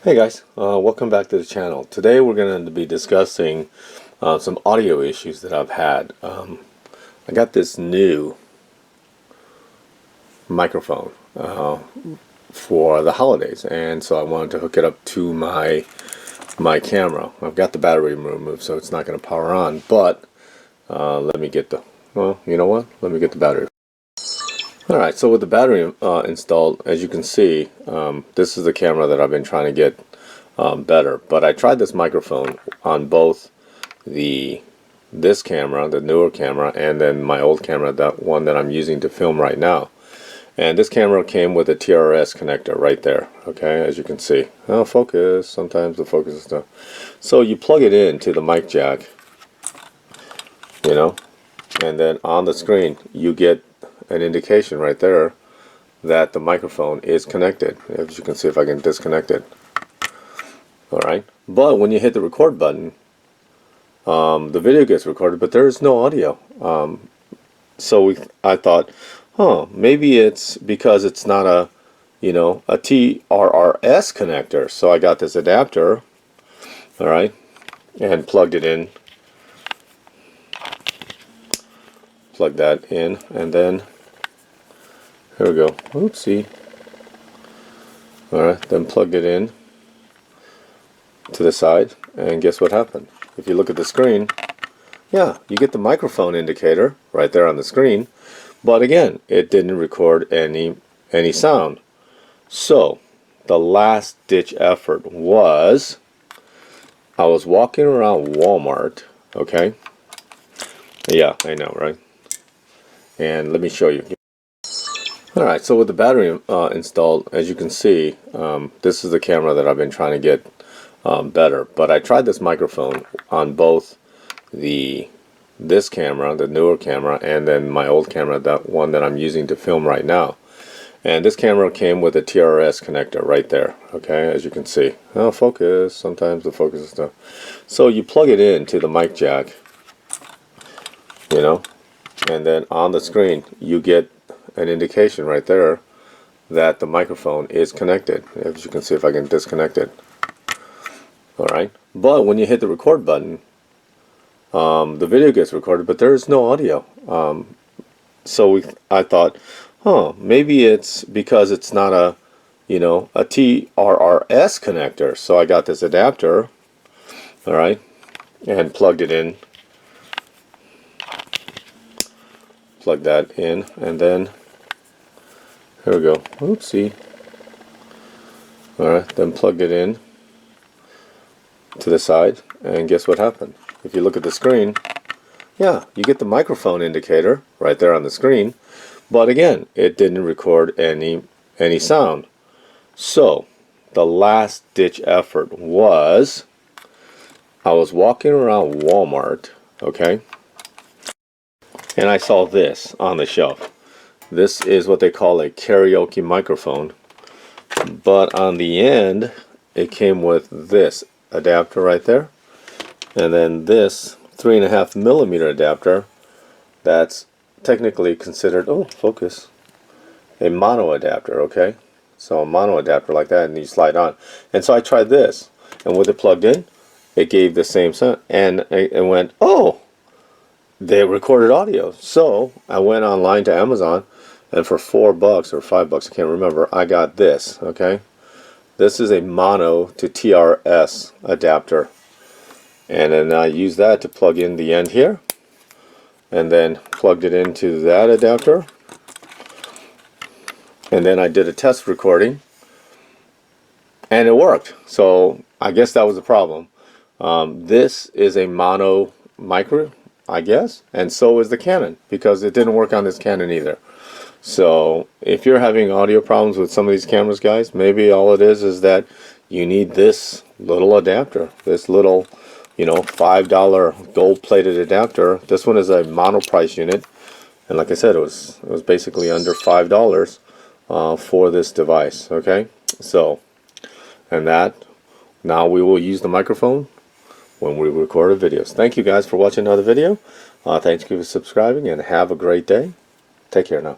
Hey guys, welcome back to the channel. Today we're going to be discussing some audio issues that I've had. I got this new microphone for the holidays, and so I wanted to hook it up to my camera. I've got the battery removed, so it's not going to power on, but let me get the, well, you know what? Let me get the battery. Alright, so with the battery installed, as you can see, this is the camera that I've been trying to get better. But I tried this microphone on both this camera, the newer camera, and then my old camera, that one that I'm using to film right now. And this camera came with a TRS connector right there, okay, as you can see. Oh, focus, sometimes the focus is stuff. So you plug it into the mic jack, you know, and then on the screen you get an indication right there that the microphone is connected. As you can see, if I can disconnect it. Alright, but when you hit the record button, the video gets recorded, but there is no audio. I thought, maybe it's because it's not a TRRS connector. So I got this adapter, alright, and plugged it in. Plug that in, and then here we go. Oopsie. Alright, then plugged it in to the side, and guess what happened? If you look at the screen, yeah, you get the microphone indicator right there on the screen, but again, it didn't record any sound. So the last ditch effort was, I was walking around Walmart, okay? Yeah, I know, right? And let me show you. Alright, so with the battery installed, as you can see, this is the camera that I've been trying to get better. But I tried this microphone on both this camera, the newer camera, and then my old camera, that one that I'm using to film right now. And this camera came with a TRS connector right there, okay, as you can see. Oh, focus, sometimes the focus is stuff. So you plug it into the mic jack, you know, and then on the screen you get an indication right there that the microphone is connected. As you can see, if I can disconnect it. Alright, but when you hit the record button, the video gets recorded, but there is no audio. I thought, maybe it's because it's not a TRRS connector. So I got this adapter, alright, and plugged it in. Plug that in, and then here we go. Oopsie. Alright, then plugged it in to the side, and guess what happened? If you look at the screen, yeah, you get the microphone indicator right there on the screen, but again, it didn't record any sound. So the last ditch effort was, I was walking around Walmart, okay, and I saw this on the shelf. This is what they call a karaoke microphone, but on the end it came with this adapter right there, and then this 3.5mm adapter that's technically considered, oh, focus, a mono adapter, okay? So a mono adapter like that, and you slide on. And so I tried this, and with it plugged in, it gave the same sound, and it went, oh, they recorded audio. So I went online to Amazon, and for $4 or $5, I can't remember, I got this, okay? This is a mono to TRS adapter, and then I used that to plug in the end here, and then plugged it into that adapter, and then I did a test recording, and it worked. So I guess that was the problem. This is a mono micro, I guess, and so is the Canon, because it didn't work on this Canon either. So if you're having audio problems with some of these cameras, guys, maybe all it is that you need this little adapter, this little, $5 gold-plated adapter. This one is a mono price unit, and like I said, it was basically under $5 for this device. Okay, so now we will use the microphone when we record our videos. Thank you guys for watching another video. Thank you for subscribing, and have a great day. Take care now.